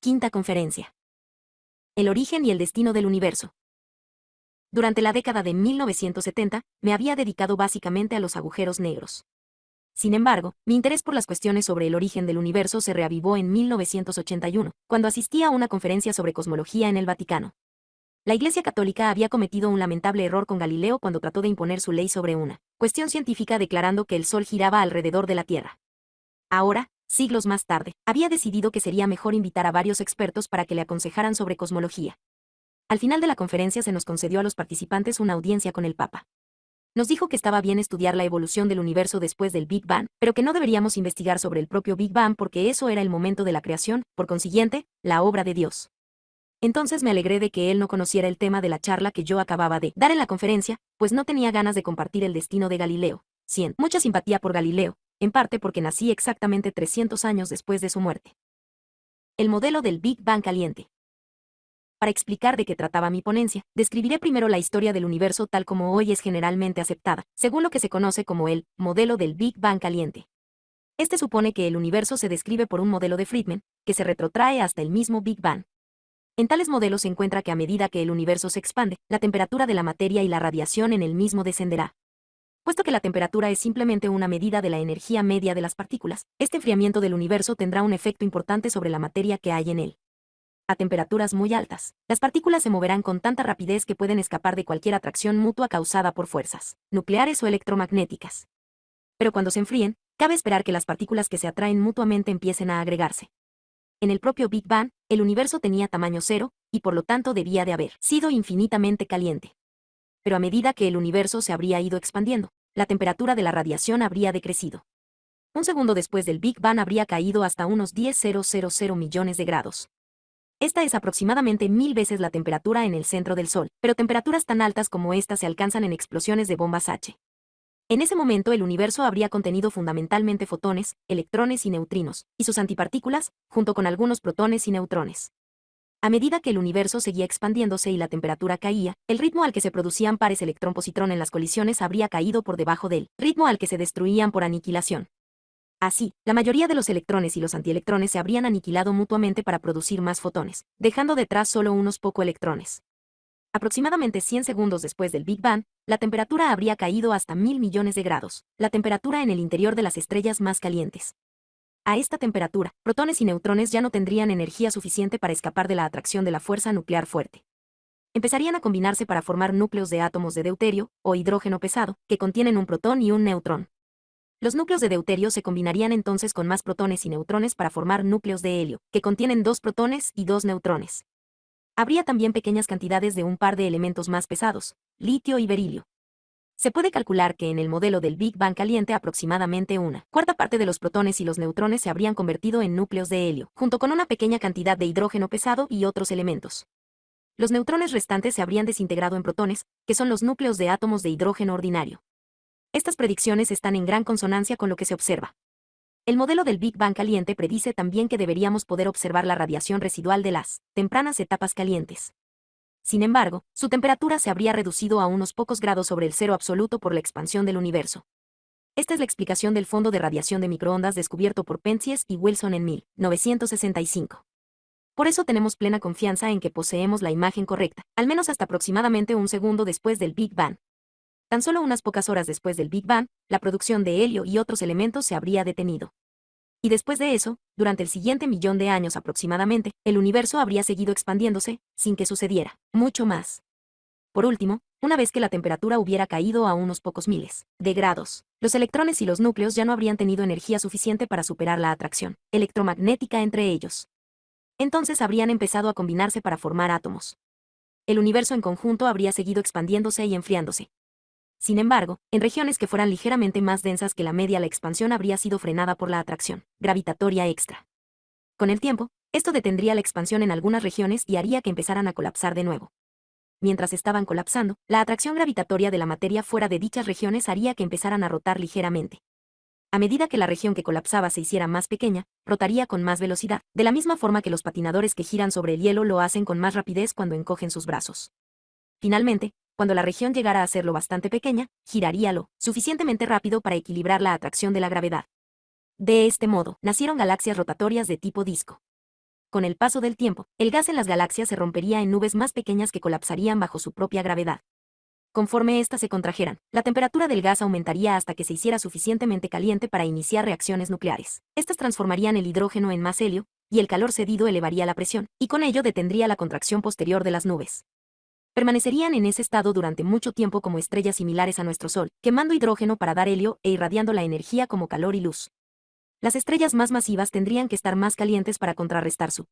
Quinta conferencia. El origen y el destino del universo. Durante la década de 1970, me había dedicado básicamente a los agujeros negros. Sin embargo, mi interés por las cuestiones sobre el origen del universo se reavivó en 1981, cuando asistí a una conferencia sobre cosmología en el Vaticano. La Iglesia Católica había cometido un lamentable error con Galileo cuando trató de imponer su ley sobre una cuestión científica declarando que el Sol giraba alrededor de la Tierra. Ahora, siglos más tarde, había decidido que sería mejor invitar a varios expertos para que le aconsejaran sobre cosmología. Al final de la conferencia se nos concedió a los participantes una audiencia con el Papa. Nos dijo que estaba bien estudiar la evolución del universo después del Big Bang, pero que no deberíamos investigar sobre el propio Big Bang porque eso era el momento de la creación, por consiguiente, la obra de Dios. Entonces me alegré de que él no conociera el tema de la charla que yo acababa de dar en la conferencia, pues no tenía ganas de compartir el destino de Galileo. Mucha simpatía por Galileo, en parte porque nací exactamente 300 años después de su muerte. El modelo del Big Bang caliente. Para explicar de qué trataba mi ponencia, describiré primero la historia del universo tal como hoy es generalmente aceptada, según lo que se conoce como el modelo del Big Bang caliente. Este supone que el universo se describe por un modelo de Friedman, que se retrotrae hasta el mismo Big Bang. En tales modelos se encuentra que a medida que el universo se expande, la temperatura de la materia y la radiación en el mismo descenderá. Puesto que la temperatura es simplemente una medida de la energía media de las partículas, este enfriamiento del universo tendrá un efecto importante sobre la materia que hay en él. A temperaturas muy altas, las partículas se moverán con tanta rapidez que pueden escapar de cualquier atracción mutua causada por fuerzas nucleares o electromagnéticas. Pero cuando se enfríen, cabe esperar que las partículas que se atraen mutuamente empiecen a agregarse. En el propio Big Bang, el universo tenía tamaño cero, y por lo tanto debía de haber sido infinitamente caliente. Pero a medida que el universo se habría ido expandiendo, la temperatura de la radiación habría decrecido. Un segundo después del Big Bang habría caído hasta unos 10,000 millones de grados. Esta es aproximadamente 1000 veces la temperatura en el centro del Sol, pero temperaturas tan altas como esta se alcanzan en explosiones de bombas H. En ese momento el universo habría contenido fundamentalmente fotones, electrones y neutrinos, y sus antipartículas, junto con algunos protones y neutrones. A medida que el universo seguía expandiéndose y la temperatura caía, el ritmo al que se producían pares electrón-positrón en las colisiones habría caído por debajo del ritmo al que se destruían por aniquilación. Así, la mayoría de los electrones y los antielectrones se habrían aniquilado mutuamente para producir más fotones, dejando detrás solo unos pocos electrones. Aproximadamente 100 segundos después del Big Bang, la temperatura habría caído hasta 1000 millones de grados, la temperatura en el interior de las estrellas más calientes. A esta temperatura, protones y neutrones ya no tendrían energía suficiente para escapar de la atracción de la fuerza nuclear fuerte. Empezarían a combinarse para formar núcleos de átomos de deuterio, o hidrógeno pesado, que contienen un protón y un neutrón. Los núcleos de deuterio se combinarían entonces con más protones y neutrones para formar núcleos de helio, que contienen 2 protones y 2 neutrones. Habría también pequeñas cantidades de un par de elementos más pesados, litio y berilio. Se puede calcular que en el modelo del Big Bang caliente aproximadamente una cuarta parte de los protones y los neutrones se habrían convertido en núcleos de helio, junto con una pequeña cantidad de hidrógeno pesado y otros elementos. Los neutrones restantes se habrían desintegrado en protones, que son los núcleos de átomos de hidrógeno ordinario. Estas predicciones están en gran consonancia con lo que se observa. El modelo del Big Bang caliente predice también que deberíamos poder observar la radiación residual de las tempranas etapas calientes. Sin embargo, su temperatura se habría reducido a unos pocos grados sobre el cero absoluto por la expansión del universo. Esta es la explicación del fondo de radiación de microondas descubierto por Penzias y Wilson en 1965. Por eso tenemos plena confianza en que poseemos la imagen correcta, al menos hasta aproximadamente un segundo después del Big Bang. Tan solo unas pocas horas después del Big Bang, la producción de helio y otros elementos se habría detenido. Y después de eso, durante el siguiente millón de años aproximadamente, el universo habría seguido expandiéndose, sin que sucediera mucho más. Por último, una vez que la temperatura hubiera caído a unos pocos miles de grados, los electrones y los núcleos ya no habrían tenido energía suficiente para superar la atracción electromagnética entre ellos. Entonces habrían empezado a combinarse para formar átomos. El universo en conjunto habría seguido expandiéndose y enfriándose. Sin embargo, en regiones que fueran ligeramente más densas que la media, la expansión habría sido frenada por la atracción gravitatoria extra. Con el tiempo, esto detendría la expansión en algunas regiones y haría que empezaran a colapsar de nuevo. Mientras estaban colapsando, la atracción gravitatoria de la materia fuera de dichas regiones haría que empezaran a rotar ligeramente. A medida que la región que colapsaba se hiciera más pequeña, rotaría con más velocidad, de la misma forma que los patinadores que giran sobre el hielo lo hacen con más rapidez cuando encogen sus brazos. Finalmente, cuando la región llegara a ser lo bastante pequeña, giraría lo suficientemente rápido para equilibrar la atracción de la gravedad. De este modo, nacieron galaxias rotatorias de tipo disco. Con el paso del tiempo, el gas en las galaxias se rompería en nubes más pequeñas que colapsarían bajo su propia gravedad. Conforme éstas se contrajeran, la temperatura del gas aumentaría hasta que se hiciera suficientemente caliente para iniciar reacciones nucleares. Estas transformarían el hidrógeno en más helio, y el calor cedido elevaría la presión, y con ello detendría la contracción posterior de las nubes. Permanecerían en ese estado durante mucho tiempo como estrellas similares a nuestro Sol, quemando hidrógeno para dar helio e irradiando la energía como calor y luz. Las estrellas más masivas tendrían que estar más calientes para contrarrestar su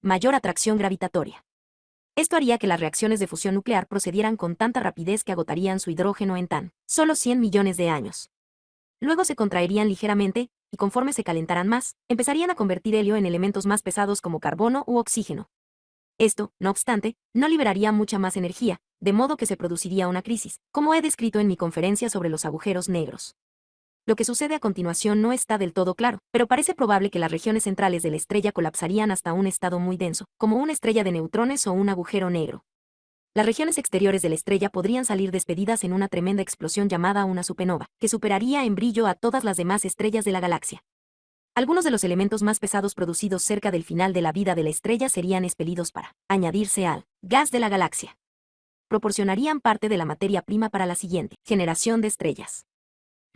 mayor atracción gravitatoria. Esto haría que las reacciones de fusión nuclear procedieran con tanta rapidez que agotarían su hidrógeno en tan solo 100 millones de años. Luego se contraerían ligeramente, y conforme se calentaran más, empezarían a convertir helio en elementos más pesados como carbono u oxígeno. Esto, no obstante, no liberaría mucha más energía, de modo que se produciría una crisis, como he descrito en mi conferencia sobre los agujeros negros. Lo que sucede a continuación no está del todo claro, pero parece probable que las regiones centrales de la estrella colapsarían hasta un estado muy denso, como una estrella de neutrones o un agujero negro. Las regiones exteriores de la estrella podrían salir despedidas en una tremenda explosión llamada una supernova, que superaría en brillo a todas las demás estrellas de la galaxia. Algunos de los elementos más pesados producidos cerca del final de la vida de la estrella serían expelidos para añadirse al gas de la galaxia. Proporcionarían parte de la materia prima para la siguiente generación de estrellas.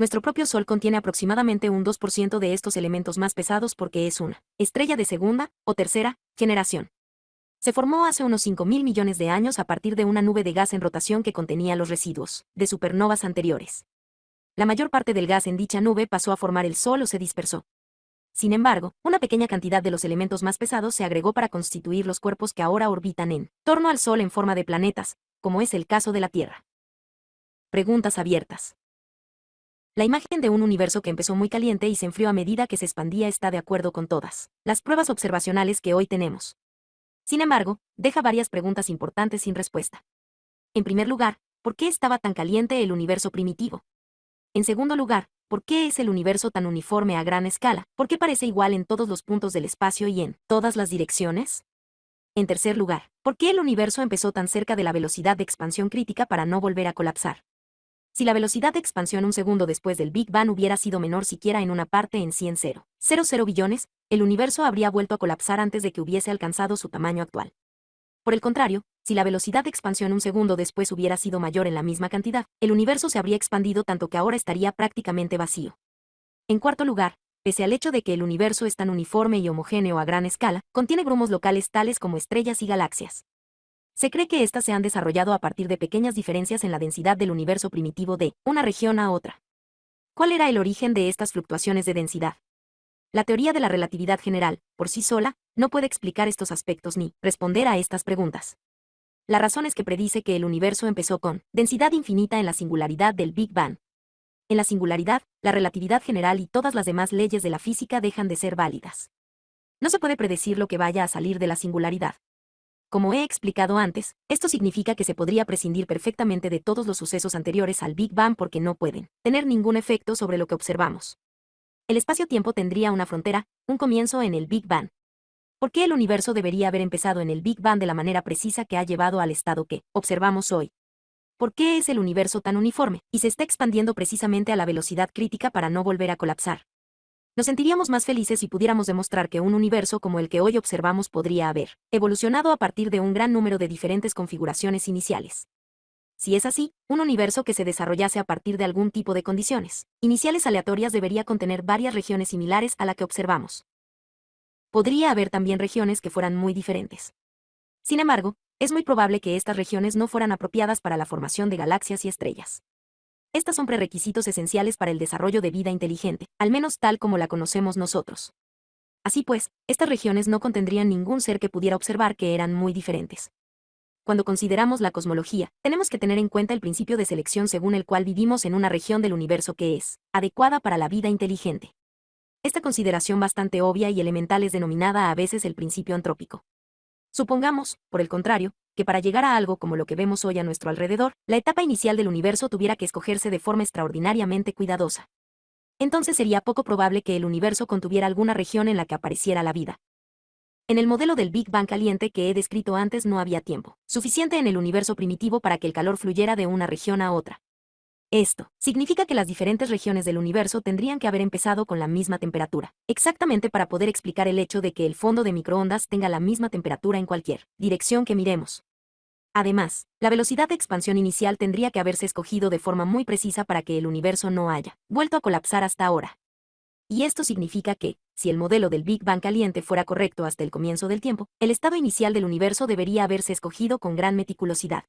Nuestro propio Sol contiene aproximadamente un 2% de estos elementos más pesados porque es una estrella de segunda o tercera generación. Se formó hace unos 5.000 millones de años a partir de una nube de gas en rotación que contenía los residuos de supernovas anteriores. La mayor parte del gas en dicha nube pasó a formar el Sol o se dispersó. Sin embargo, una pequeña cantidad de los elementos más pesados se agregó para constituir los cuerpos que ahora orbitan en torno al Sol en forma de planetas, como es el caso de la Tierra. Preguntas abiertas. La imagen de un universo que empezó muy caliente y se enfrió a medida que se expandía está de acuerdo con todas las pruebas observacionales que hoy tenemos. Sin embargo, deja varias preguntas importantes sin respuesta. En primer lugar, ¿por qué estaba tan caliente el universo primitivo? En segundo lugar, ¿por qué es el universo tan uniforme a gran escala? ¿Por qué parece igual en todos los puntos del espacio y en todas las direcciones? En tercer lugar, ¿por qué el universo empezó tan cerca de la velocidad de expansión crítica para no volver a colapsar? Si la velocidad de expansión un segundo después del Big Bang hubiera sido menor siquiera en una parte en 100,000 billones, el universo habría vuelto a colapsar antes de que hubiese alcanzado su tamaño actual. Por el contrario, si la velocidad de expansión un segundo después hubiera sido mayor en la misma cantidad, el universo se habría expandido tanto que ahora estaría prácticamente vacío. En cuarto lugar, pese al hecho de que el universo es tan uniforme y homogéneo a gran escala, contiene grumos locales tales como estrellas y galaxias. Se cree que éstas se han desarrollado a partir de pequeñas diferencias en la densidad del universo primitivo de una región a otra. ¿Cuál era el origen de estas fluctuaciones de densidad? La teoría de la relatividad general, por sí sola, no puede explicar estos aspectos ni responder a estas preguntas. La razón es que predice que el universo empezó con densidad infinita en la singularidad del Big Bang. En la singularidad, la relatividad general y todas las demás leyes de la física dejan de ser válidas. No se puede predecir lo que vaya a salir de la singularidad. Como he explicado antes, esto significa que se podría prescindir perfectamente de todos los sucesos anteriores al Big Bang porque no pueden tener ningún efecto sobre lo que observamos. El espacio-tiempo tendría una frontera, un comienzo en el Big Bang. ¿Por qué el universo debería haber empezado en el Big Bang de la manera precisa que ha llevado al estado que observamos hoy? ¿Por qué es el universo tan uniforme y se está expandiendo precisamente a la velocidad crítica para no volver a colapsar? Nos sentiríamos más felices si pudiéramos demostrar que un universo como el que hoy observamos podría haber evolucionado a partir de un gran número de diferentes configuraciones iniciales. Si es así, un universo que se desarrollase a partir de algún tipo de condiciones iniciales aleatorias debería contener varias regiones similares a la que observamos. Podría haber también regiones que fueran muy diferentes. Sin embargo, es muy probable que estas regiones no fueran apropiadas para la formación de galaxias y estrellas. Estas son prerequisitos esenciales para el desarrollo de vida inteligente, al menos tal como la conocemos nosotros. Así pues, estas regiones no contendrían ningún ser que pudiera observar que eran muy diferentes. Cuando consideramos la cosmología, tenemos que tener en cuenta el principio de selección según el cual vivimos en una región del universo que es adecuada para la vida inteligente. Esta consideración bastante obvia y elemental es denominada a veces el principio antrópico. Supongamos, por el contrario, que para llegar a algo como lo que vemos hoy a nuestro alrededor, la etapa inicial del universo tuviera que escogerse de forma extraordinariamente cuidadosa. Entonces sería poco probable que el universo contuviera alguna región en la que apareciera la vida. En el modelo del Big Bang caliente que he descrito antes no había tiempo suficiente en el universo primitivo para que el calor fluyera de una región a otra. Esto significa que las diferentes regiones del universo tendrían que haber empezado con la misma temperatura, exactamente para poder explicar el hecho de que el fondo de microondas tenga la misma temperatura en cualquier dirección que miremos. Además, la velocidad de expansión inicial tendría que haberse escogido de forma muy precisa para que el universo no haya vuelto a colapsar hasta ahora. Y esto significa que, si el modelo del Big Bang caliente fuera correcto hasta el comienzo del tiempo, el estado inicial del universo debería haberse escogido con gran meticulosidad.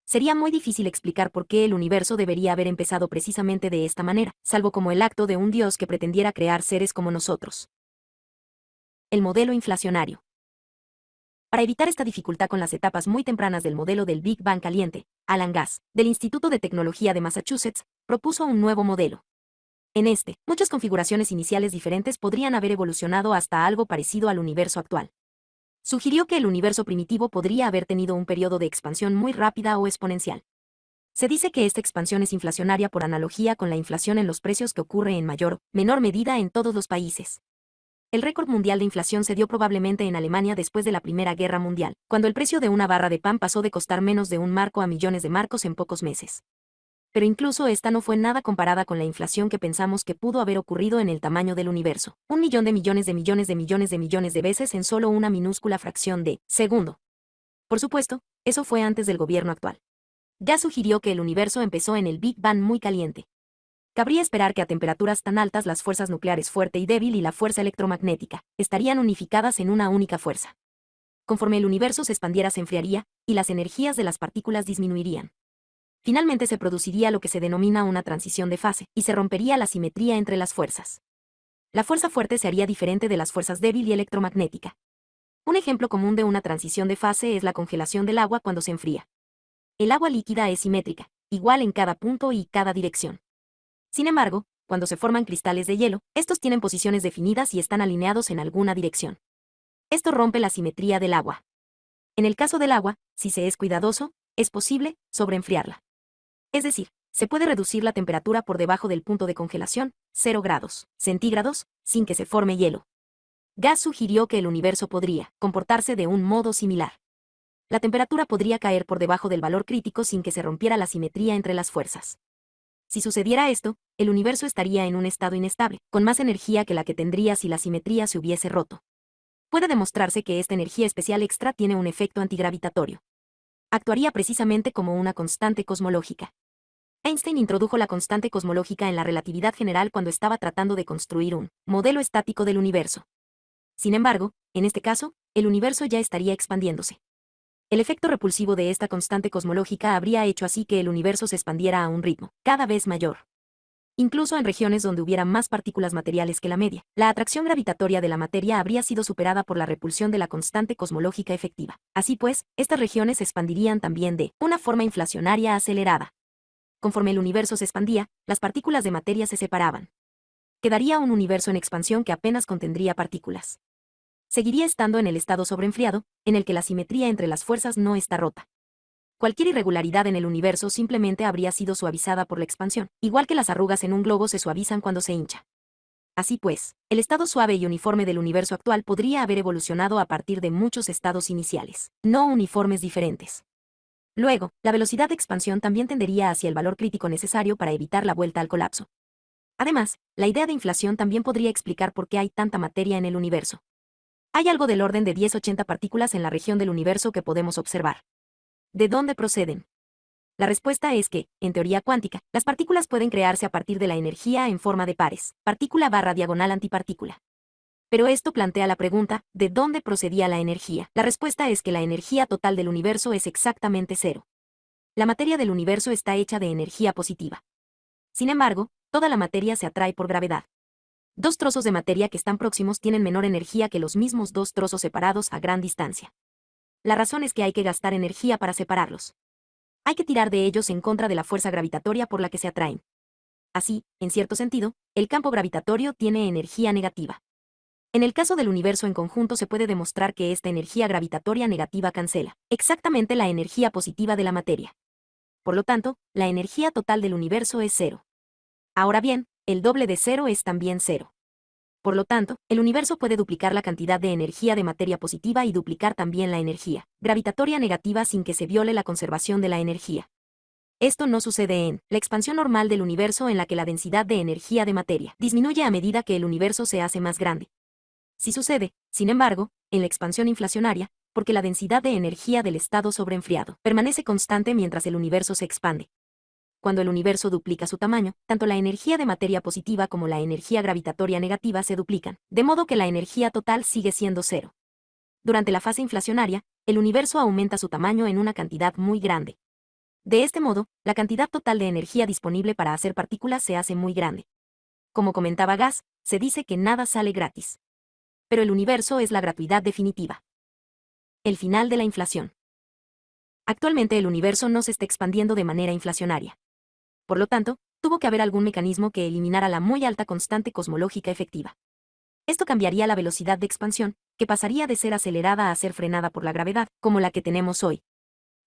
Sería muy difícil explicar por qué el universo debería haber empezado precisamente de esta manera, salvo como el acto de un dios que pretendiera crear seres como nosotros. El modelo inflacionario. Para evitar esta dificultad con las etapas muy tempranas del modelo del Big Bang caliente, Alan Guth, del Instituto de Tecnología de Massachusetts, propuso un nuevo modelo. En este, muchas configuraciones iniciales diferentes podrían haber evolucionado hasta algo parecido al universo actual. Sugirió que el universo primitivo podría haber tenido un periodo de expansión muy rápida o exponencial. Se dice que esta expansión es inflacionaria por analogía con la inflación en los precios que ocurre en mayor, menor medida en todos los países. El récord mundial de inflación se dio probablemente en Alemania después de la Primera Guerra Mundial, cuando el precio de una barra de pan pasó de costar menos de un marco a millones de marcos en pocos meses. Pero incluso esta no fue nada comparada con la inflación que pensamos que pudo haber ocurrido en el tamaño del universo, 1.000.000 de millones de millones de millones de millones de veces en solo una minúscula fracción de segundo. Por supuesto, eso fue antes del gobierno actual. Ya sugirió que el universo empezó en el Big Bang muy caliente. Cabría esperar que a temperaturas tan altas las fuerzas nucleares fuerte y débil y la fuerza electromagnética estarían unificadas en una única fuerza. Conforme el universo se expandiera se enfriaría, y las energías de las partículas disminuirían. Finalmente se produciría lo que se denomina una transición de fase, y se rompería la simetría entre las fuerzas. La fuerza fuerte se haría diferente de las fuerzas débil y electromagnética. Un ejemplo común de una transición de fase es la congelación del agua cuando se enfría. El agua líquida es simétrica, igual en cada punto y cada dirección. Sin embargo, cuando se forman cristales de hielo, estos tienen posiciones definidas y están alineados en alguna dirección. Esto rompe la simetría del agua. En el caso del agua, si se es cuidadoso, es posible sobreenfriarla. Es decir, se puede reducir la temperatura por debajo del punto de congelación, 0 grados centígrados, sin que se forme hielo. Guth sugirió que el universo podría comportarse de un modo similar. La temperatura podría caer por debajo del valor crítico sin que se rompiera la simetría entre las fuerzas. Si sucediera esto, el universo estaría en un estado inestable, con más energía que la que tendría si la simetría se hubiese roto. Puede demostrarse que esta energía especial extra tiene un efecto antigravitatorio. Actuaría precisamente como una constante cosmológica. Einstein introdujo la constante cosmológica en la relatividad general cuando estaba tratando de construir un modelo estático del universo. Sin embargo, en este caso, el universo ya estaría expandiéndose. El efecto repulsivo de esta constante cosmológica habría hecho así que el universo se expandiera a un ritmo cada vez mayor. Incluso en regiones donde hubiera más partículas materiales que la media, la atracción gravitatoria de la materia habría sido superada por la repulsión de la constante cosmológica efectiva. Así pues, estas regiones se expandirían también de una forma inflacionaria acelerada. Conforme el universo se expandía, las partículas de materia se separaban. Quedaría un universo en expansión que apenas contendría partículas. Seguiría estando en el estado sobreenfriado, en el que la simetría entre las fuerzas no está rota. Cualquier irregularidad en el universo simplemente habría sido suavizada por la expansión, igual que las arrugas en un globo se suavizan cuando se hincha. Así pues, el estado suave y uniforme del universo actual podría haber evolucionado a partir de muchos estados iniciales, no uniformes diferentes. Luego, la velocidad de expansión también tendería hacia el valor crítico necesario para evitar la vuelta al colapso. Además, la idea de inflación también podría explicar por qué hay tanta materia en el universo. Hay algo del orden de 1080 partículas en la región del universo que podemos observar. ¿De dónde proceden? La respuesta es que, en teoría cuántica, las partículas pueden crearse a partir de la energía en forma de pares, partícula barra diagonal antipartícula. Pero esto plantea la pregunta, ¿de dónde procedía la energía? La respuesta es que la energía total del universo es exactamente cero. La materia del universo está hecha de energía positiva. Sin embargo, toda la materia se atrae por gravedad. Dos trozos de materia que están próximos tienen menor energía que los mismos dos trozos separados a gran distancia. La razón es que hay que gastar energía para separarlos. Hay que tirar de ellos en contra de la fuerza gravitatoria por la que se atraen. Así, en cierto sentido, el campo gravitatorio tiene energía negativa. En el caso del universo en conjunto se puede demostrar que esta energía gravitatoria negativa cancela exactamente la energía positiva de la materia. Por lo tanto, la energía total del universo es cero. Ahora bien, el doble de cero es también cero. Por lo tanto, el universo puede duplicar la cantidad de energía de materia positiva y duplicar también la energía gravitatoria negativa sin que se viole la conservación de la energía. Esto no sucede en la expansión normal del universo, en la que la densidad de energía de materia disminuye a medida que el universo se hace más grande. Sí sucede, sin embargo, en la expansión inflacionaria, porque la densidad de energía del estado sobreenfriado permanece constante mientras el universo se expande. Cuando el universo duplica su tamaño, tanto la energía de materia positiva como la energía gravitatoria negativa se duplican, de modo que la energía total sigue siendo cero. Durante la fase inflacionaria, el universo aumenta su tamaño en una cantidad muy grande. De este modo, la cantidad total de energía disponible para hacer partículas se hace muy grande. Como comentaba Gas, se dice que nada sale gratis. Pero el universo es la gratuidad definitiva. El final de la inflación. Actualmente el universo no se está expandiendo de manera inflacionaria. Por lo tanto, tuvo que haber algún mecanismo que eliminara la muy alta constante cosmológica efectiva. Esto cambiaría la velocidad de expansión, que pasaría de ser acelerada a ser frenada por la gravedad, como la que tenemos hoy.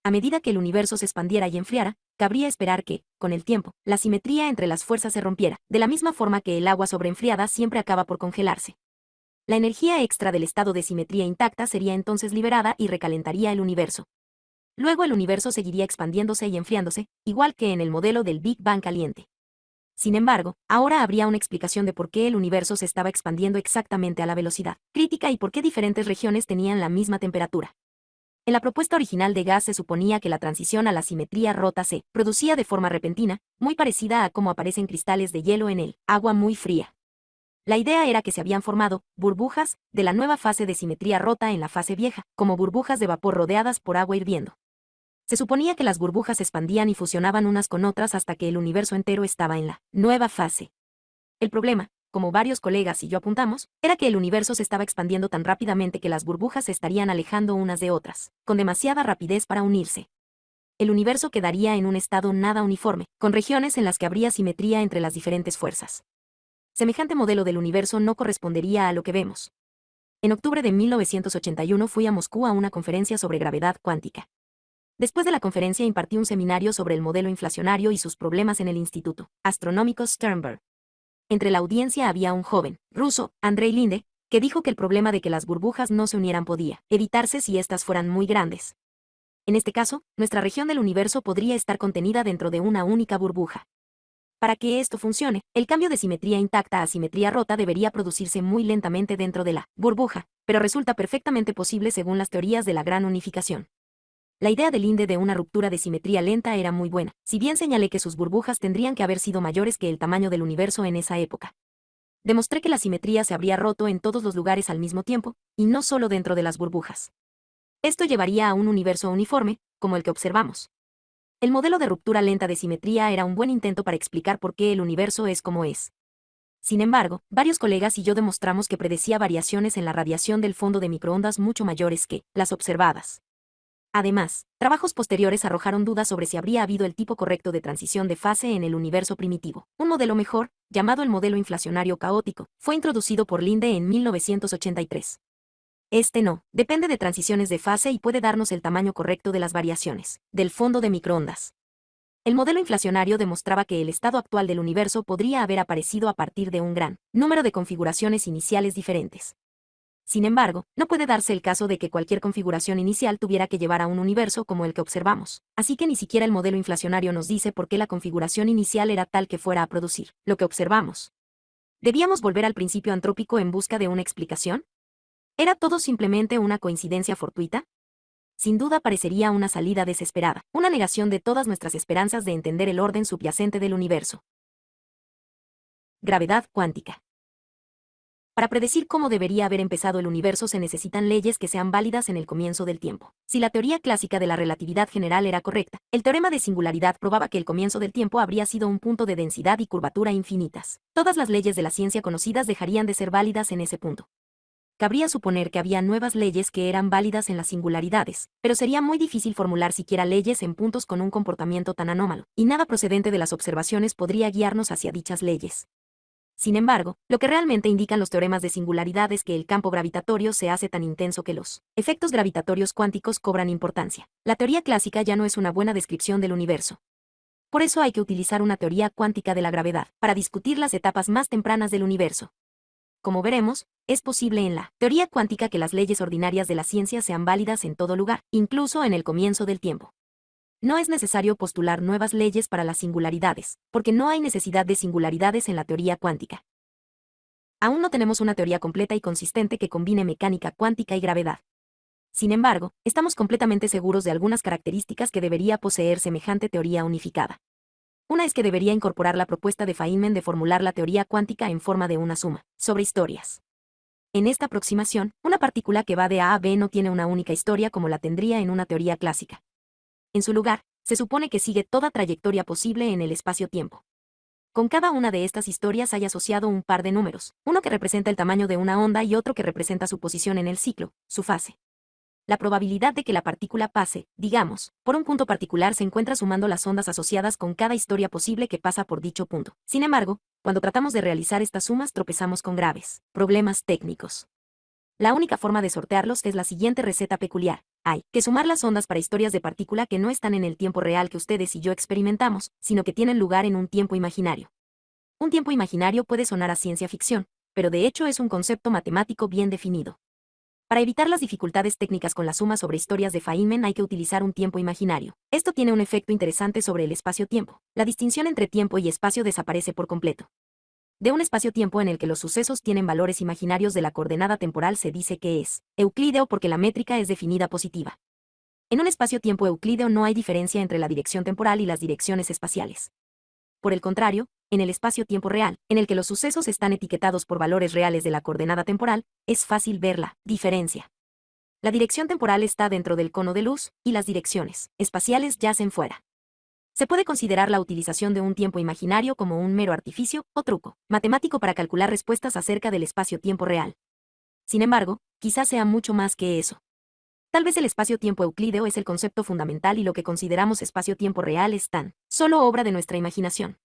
A medida que el universo se expandiera y enfriara, cabría esperar que, con el tiempo, la simetría entre las fuerzas se rompiera, de la misma forma que el agua sobreenfriada siempre acaba por congelarse. La energía extra del estado de simetría intacta sería entonces liberada y recalentaría el universo. Luego el universo seguiría expandiéndose y enfriándose, igual que en el modelo del Big Bang caliente. Sin embargo, ahora habría una explicación de por qué el universo se estaba expandiendo exactamente a la velocidad crítica y por qué diferentes regiones tenían la misma temperatura. En la propuesta original de Gas se suponía que la transición a la simetría rota se producía de forma repentina, muy parecida a cómo aparecen cristales de hielo en el agua muy fría. La idea era que se habían formado burbujas de la nueva fase de simetría rota en la fase vieja, como burbujas de vapor rodeadas por agua hirviendo. Se suponía que las burbujas se expandían y fusionaban unas con otras hasta que el universo entero estaba en la nueva fase. El problema, como varios colegas y yo apuntamos, era que el universo se estaba expandiendo tan rápidamente que las burbujas se estarían alejando unas de otras, con demasiada rapidez para unirse. El universo quedaría en un estado nada uniforme, con regiones en las que habría simetría entre las diferentes fuerzas. Semejante modelo del universo no correspondería a lo que vemos. En octubre de 1981 fui a Moscú a una conferencia sobre gravedad cuántica. Después de la conferencia impartí un seminario sobre el modelo inflacionario y sus problemas en el Instituto Astronómico Sternberg. Entre la audiencia había un joven ruso, Andrei Linde, que dijo que el problema de que las burbujas no se unieran podía evitarse si éstas fueran muy grandes. En este caso, nuestra región del universo podría estar contenida dentro de una única burbuja. Para que esto funcione, el cambio de simetría intacta a simetría rota debería producirse muy lentamente dentro de la burbuja, pero resulta perfectamente posible según las teorías de la gran unificación. La idea de Linde de una ruptura de simetría lenta era muy buena, si bien señalé que sus burbujas tendrían que haber sido mayores que el tamaño del universo en esa época. Demostré que la simetría se habría roto en todos los lugares al mismo tiempo, y no solo dentro de las burbujas. Esto llevaría a un universo uniforme, como el que observamos. El modelo de ruptura lenta de simetría era un buen intento para explicar por qué el universo es como es. Sin embargo, varios colegas y yo demostramos que predecía variaciones en la radiación del fondo de microondas mucho mayores que las observadas. Además, trabajos posteriores arrojaron dudas sobre si habría habido el tipo correcto de transición de fase en el universo primitivo. Un modelo mejor, llamado el modelo inflacionario caótico, fue introducido por Linde en 1983. Este no, depende de transiciones de fase y puede darnos el tamaño correcto de las variaciones del fondo de microondas. El modelo inflacionario demostraba que el estado actual del universo podría haber aparecido a partir de un gran número de configuraciones iniciales diferentes. Sin embargo, no puede darse el caso de que cualquier configuración inicial tuviera que llevar a un universo como el que observamos, así que ni siquiera el modelo inflacionario nos dice por qué la configuración inicial era tal que fuera a producir lo que observamos. ¿Debíamos volver al principio antrópico en busca de una explicación? ¿Era todo simplemente una coincidencia fortuita? Sin duda parecería una salida desesperada, una negación de todas nuestras esperanzas de entender el orden subyacente del universo. Gravedad cuántica. Para predecir cómo debería haber empezado el universo se necesitan leyes que sean válidas en el comienzo del tiempo. Si la teoría clásica de la relatividad general era correcta, el teorema de singularidad probaba que el comienzo del tiempo habría sido un punto de densidad y curvatura infinitas. Todas las leyes de la ciencia conocidas dejarían de ser válidas en ese punto. Cabría suponer que había nuevas leyes que eran válidas en las singularidades, pero sería muy difícil formular siquiera leyes en puntos con un comportamiento tan anómalo, y nada procedente de las observaciones podría guiarnos hacia dichas leyes. Sin embargo, lo que realmente indican los teoremas de singularidad es que el campo gravitatorio se hace tan intenso que los efectos gravitatorios cuánticos cobran importancia. La teoría clásica ya no es una buena descripción del universo. Por eso hay que utilizar una teoría cuántica de la gravedad, para discutir las etapas más tempranas del universo. Como veremos, es posible en la teoría cuántica que las leyes ordinarias de la ciencia sean válidas en todo lugar, incluso en el comienzo del tiempo. No es necesario postular nuevas leyes para las singularidades, porque no hay necesidad de singularidades en la teoría cuántica. Aún no tenemos una teoría completa y consistente que combine mecánica cuántica y gravedad. Sin embargo, estamos completamente seguros de algunas características que debería poseer semejante teoría unificada. Una es que debería incorporar la propuesta de Feynman de formular la teoría cuántica en forma de una suma sobre historias. En esta aproximación, una partícula que va de A a B no tiene una única historia como la tendría en una teoría clásica. En su lugar, se supone que sigue toda trayectoria posible en el espacio-tiempo. Con cada una de estas historias hay asociado un par de números, uno que representa el tamaño de una onda y otro que representa su posición en el ciclo, su fase. La probabilidad de que la partícula pase, digamos, por un punto particular se encuentra sumando las ondas asociadas con cada historia posible que pasa por dicho punto. Sin embargo, cuando tratamos de realizar estas sumas tropezamos con graves problemas técnicos. La única forma de sortearlos es la siguiente receta peculiar. Hay que sumar las ondas para historias de partícula que no están en el tiempo real que ustedes y yo experimentamos, sino que tienen lugar en un tiempo imaginario. Un tiempo imaginario puede sonar a ciencia ficción, pero de hecho es un concepto matemático bien definido. Para evitar las dificultades técnicas con la suma sobre historias de Feynman hay que utilizar un tiempo imaginario. Esto tiene un efecto interesante sobre el espacio-tiempo. La distinción entre tiempo y espacio desaparece por completo. De un espacio-tiempo en el que los sucesos tienen valores imaginarios de la coordenada temporal se dice que es euclídeo porque la métrica es definida positiva. En un espacio-tiempo euclídeo no hay diferencia entre la dirección temporal y las direcciones espaciales. Por el contrario, en el espacio-tiempo real, en el que los sucesos están etiquetados por valores reales de la coordenada temporal, es fácil ver la diferencia. La dirección temporal está dentro del cono de luz, y las direcciones espaciales yacen fuera. Se puede considerar la utilización de un tiempo imaginario como un mero artificio o truco matemático para calcular respuestas acerca del espacio-tiempo real. Sin embargo, quizás sea mucho más que eso. Tal vez el espacio-tiempo euclídeo es el concepto fundamental y lo que consideramos espacio-tiempo real es tan solo obra de nuestra imaginación.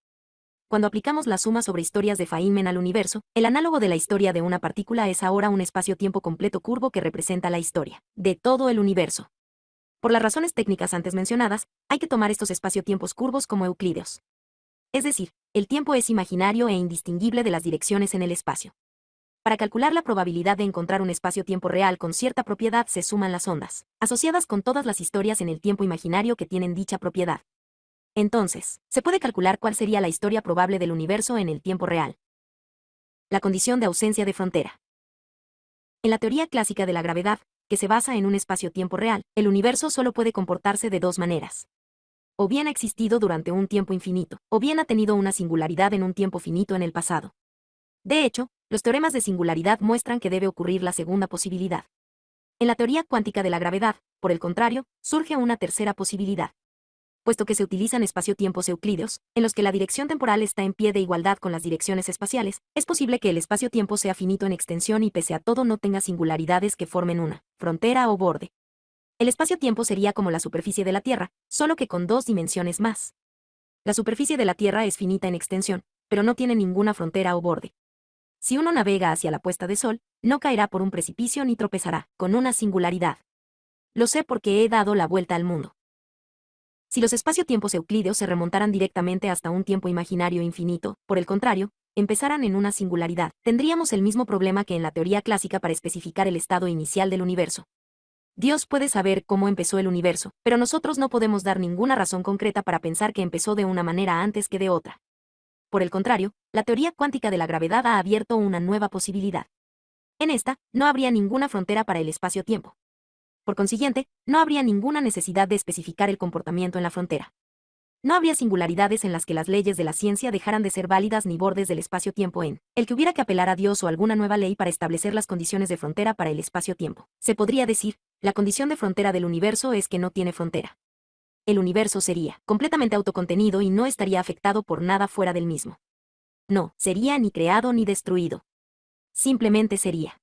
Cuando aplicamos la suma sobre historias de Feynman al universo, el análogo de la historia de una partícula es ahora un espacio-tiempo completo curvo que representa la historia de todo el universo. Por las razones técnicas antes mencionadas, hay que tomar estos espacio-tiempos curvos como euclídeos. Es decir, el tiempo es imaginario e indistinguible de las direcciones en el espacio. Para calcular la probabilidad de encontrar un espacio-tiempo real con cierta propiedad se suman las ondas, asociadas con todas las historias en el tiempo imaginario que tienen dicha propiedad. Entonces, se puede calcular cuál sería la historia probable del universo en el tiempo real. La condición de ausencia de frontera. En la teoría clásica de la gravedad, que se basa en un espacio-tiempo real, el universo solo puede comportarse de dos maneras. O bien ha existido durante un tiempo infinito, o bien ha tenido una singularidad en un tiempo finito en el pasado. De hecho, los teoremas de singularidad muestran que debe ocurrir la segunda posibilidad. En la teoría cuántica de la gravedad, por el contrario, surge una tercera posibilidad. Puesto que se utilizan espacio-tiempos euclídeos, en los que la dirección temporal está en pie de igualdad con las direcciones espaciales, es posible que el espacio-tiempo sea finito en extensión y pese a todo no tenga singularidades que formen una frontera o borde. El espacio-tiempo sería como la superficie de la Tierra, solo que con dos dimensiones más. La superficie de la Tierra es finita en extensión, pero no tiene ninguna frontera o borde. Si uno navega hacia la puesta de sol, no caerá por un precipicio ni tropezará con una singularidad. Lo sé porque he dado la vuelta al mundo. Si los espacio-tiempos euclídeos se remontaran directamente hasta un tiempo imaginario infinito, por el contrario, empezaran en una singularidad, tendríamos el mismo problema que en la teoría clásica para especificar el estado inicial del universo. Dios puede saber cómo empezó el universo, pero nosotros no podemos dar ninguna razón concreta para pensar que empezó de una manera antes que de otra. Por el contrario, la teoría cuántica de la gravedad ha abierto una nueva posibilidad. En esta, no habría ninguna frontera para el espacio-tiempo. Por consiguiente, no habría ninguna necesidad de especificar el comportamiento en la frontera. No habría singularidades en las que las leyes de la ciencia dejaran de ser válidas ni bordes del espacio-tiempo en el que hubiera que apelar a Dios o alguna nueva ley para establecer las condiciones de frontera para el espacio-tiempo. Se podría decir, la condición de frontera del universo es que no tiene frontera. El universo sería completamente autocontenido y no estaría afectado por nada fuera del mismo. No sería ni creado ni destruido. Simplemente sería.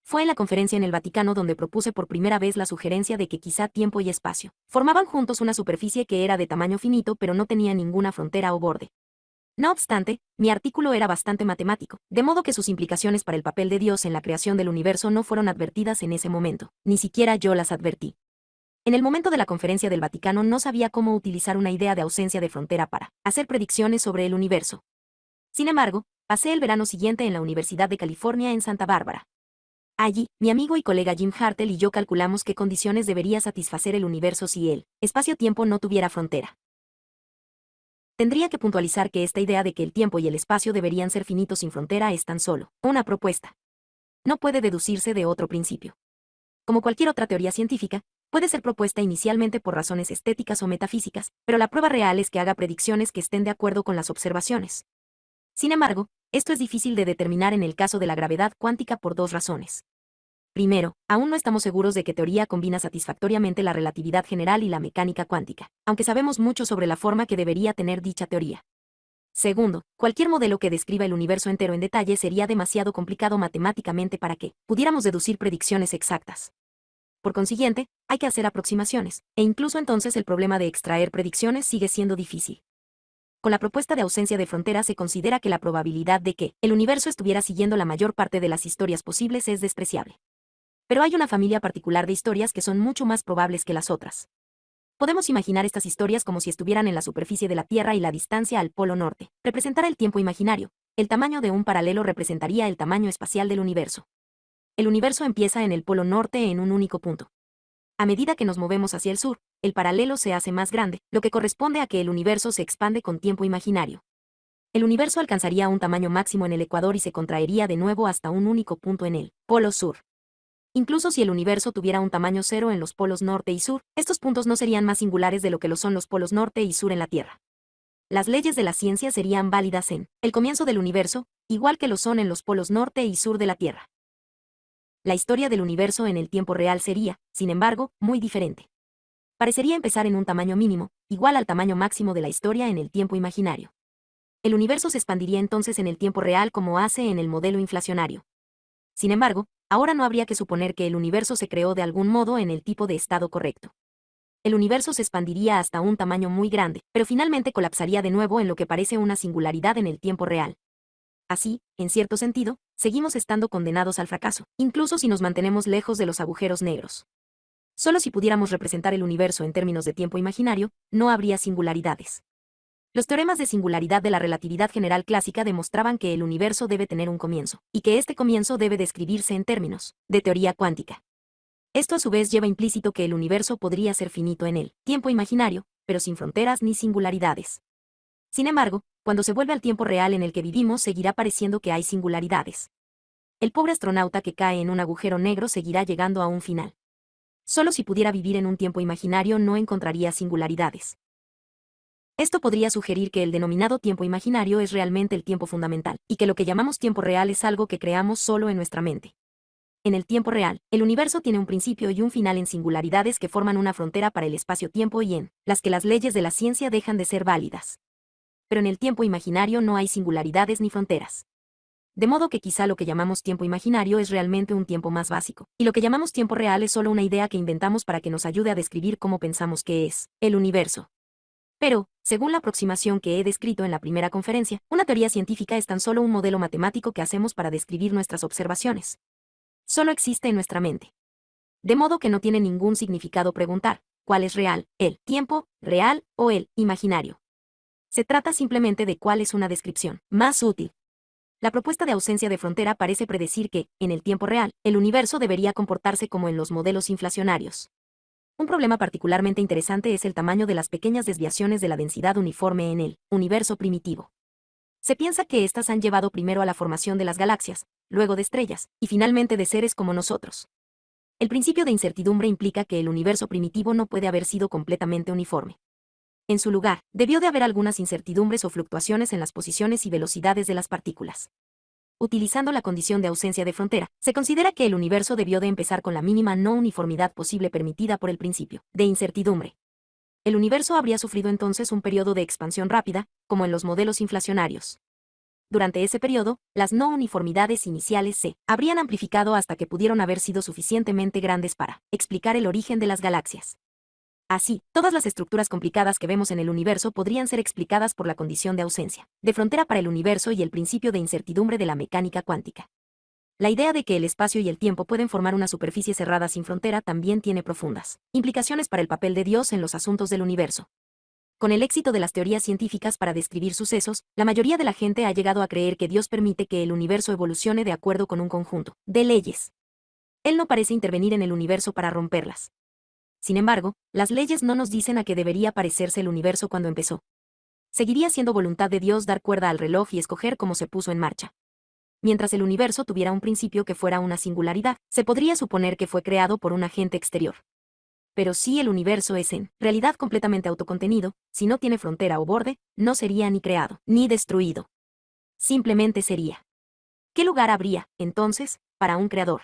Fue en la conferencia en el Vaticano donde propuse por primera vez la sugerencia de que quizá tiempo y espacio formaban juntos una superficie que era de tamaño finito pero no tenía ninguna frontera o borde. No obstante, mi artículo era bastante matemático, de modo que sus implicaciones para el papel de Dios en la creación del universo no fueron advertidas en ese momento, ni siquiera yo las advertí. En el momento de la conferencia del Vaticano no sabía cómo utilizar una idea de ausencia de frontera para hacer predicciones sobre el universo. Sin embargo, pasé el verano siguiente en la Universidad de California en Santa Bárbara. Allí, mi amigo y colega Jim Hartle y yo calculamos qué condiciones debería satisfacer el universo si el espacio-tiempo no tuviera frontera. Tendría que puntualizar que esta idea de que el tiempo y el espacio deberían ser finitos sin frontera es tan solo una propuesta. No puede deducirse de otro principio. Como cualquier otra teoría científica, puede ser propuesta inicialmente por razones estéticas o metafísicas, pero la prueba real es que haga predicciones que estén de acuerdo con las observaciones. Sin embargo, esto es difícil de determinar en el caso de la gravedad cuántica por dos razones. Primero, aún no estamos seguros de qué teoría combina satisfactoriamente la relatividad general y la mecánica cuántica, aunque sabemos mucho sobre la forma que debería tener dicha teoría. Segundo, cualquier modelo que describa el universo entero en detalle sería demasiado complicado matemáticamente para que pudiéramos deducir predicciones exactas. Por consiguiente, hay que hacer aproximaciones, e incluso entonces el problema de extraer predicciones sigue siendo difícil. Con la propuesta de ausencia de frontera se considera que la probabilidad de que el universo estuviera siguiendo la mayor parte de las historias posibles es despreciable. Pero hay una familia particular de historias que son mucho más probables que las otras. Podemos imaginar estas historias como si estuvieran en la superficie de la Tierra y la distancia al Polo Norte representara el tiempo imaginario. El tamaño de un paralelo representaría el tamaño espacial del universo. El universo empieza en el Polo Norte en un único punto. A medida que nos movemos hacia el sur, el paralelo se hace más grande, lo que corresponde a que el universo se expande con tiempo imaginario. El universo alcanzaría un tamaño máximo en el ecuador y se contraería de nuevo hasta un único punto en el Polo Sur. Incluso si el universo tuviera un tamaño cero en los polos norte y sur, estos puntos no serían más singulares de lo que lo son los polos norte y sur en la Tierra. Las leyes de la ciencia serían válidas en el comienzo del universo, igual que lo son en los polos norte y sur de la Tierra. La historia del universo en el tiempo real sería, sin embargo, muy diferente. Parecería empezar en un tamaño mínimo, igual al tamaño máximo de la historia en el tiempo imaginario. El universo se expandiría entonces en el tiempo real como hace en el modelo inflacionario. Sin embargo, ahora no habría que suponer que el universo se creó de algún modo en el tipo de estado correcto. El universo se expandiría hasta un tamaño muy grande, pero finalmente colapsaría de nuevo en lo que parece una singularidad en el tiempo real. Así, en cierto sentido, seguimos estando condenados al fracaso, incluso si nos mantenemos lejos de los agujeros negros. Solo si pudiéramos representar el universo en términos de tiempo imaginario, no habría singularidades. Los teoremas de singularidad de la relatividad general clásica demostraban que el universo debe tener un comienzo, y que este comienzo debe describirse en términos de teoría cuántica. Esto a su vez lleva implícito que el universo podría ser finito en el tiempo imaginario, pero sin fronteras ni singularidades. Sin embargo, cuando se vuelve al tiempo real en el que vivimos seguirá pareciendo que hay singularidades. El pobre astronauta que cae en un agujero negro seguirá llegando a un final. Solo si pudiera vivir en un tiempo imaginario no encontraría singularidades. Esto podría sugerir que el denominado tiempo imaginario es realmente el tiempo fundamental, y que lo que llamamos tiempo real es algo que creamos solo en nuestra mente. En el tiempo real, el universo tiene un principio y un final en singularidades que forman una frontera para el espacio-tiempo y en las que las leyes de la ciencia dejan de ser válidas. Pero en el tiempo imaginario no hay singularidades ni fronteras. De modo que quizá lo que llamamos tiempo imaginario es realmente un tiempo más básico, y lo que llamamos tiempo real es solo una idea que inventamos para que nos ayude a describir cómo pensamos que es el universo. Pero, según la aproximación que he descrito en la primera conferencia, una teoría científica es tan solo un modelo matemático que hacemos para describir nuestras observaciones. Solo existe en nuestra mente. De modo que no tiene ningún significado preguntar, ¿cuál es real, el tiempo real o el imaginario? Se trata simplemente de cuál es una descripción más útil. La propuesta de ausencia de frontera parece predecir que, en el tiempo real, el universo debería comportarse como en los modelos inflacionarios. Un problema particularmente interesante es el tamaño de las pequeñas desviaciones de la densidad uniforme en el universo primitivo. Se piensa que éstas han llevado primero a la formación de las galaxias, luego de estrellas, y finalmente de seres como nosotros. El principio de incertidumbre implica que el universo primitivo no puede haber sido completamente uniforme. En su lugar, debió de haber algunas incertidumbres o fluctuaciones en las posiciones y velocidades de las partículas. Utilizando la condición de ausencia de frontera, se considera que el universo debió de empezar con la mínima no uniformidad posible permitida por el principio de incertidumbre. El universo habría sufrido entonces un periodo de expansión rápida, como en los modelos inflacionarios. Durante ese periodo, las no uniformidades iniciales se habrían amplificado hasta que pudieron haber sido suficientemente grandes para explicar el origen de las galaxias. Así, todas las estructuras complicadas que vemos en el universo podrían ser explicadas por la condición de ausencia de frontera para el universo y el principio de incertidumbre de la mecánica cuántica. La idea de que el espacio y el tiempo pueden formar una superficie cerrada sin frontera también tiene profundas implicaciones para el papel de Dios en los asuntos del universo. Con el éxito de las teorías científicas para describir sucesos, la mayoría de la gente ha llegado a creer que Dios permite que el universo evolucione de acuerdo con un conjunto de leyes. Él no parece intervenir en el universo para romperlas. Sin embargo, las leyes no nos dicen a qué debería parecerse el universo cuando empezó. Seguiría siendo voluntad de Dios dar cuerda al reloj y escoger cómo se puso en marcha. Mientras el universo tuviera un principio que fuera una singularidad, se podría suponer que fue creado por un agente exterior. Pero si el universo es en realidad completamente autocontenido, si no tiene frontera o borde, no sería ni creado, ni destruido. Simplemente sería. ¿Qué lugar habría, entonces, para un creador?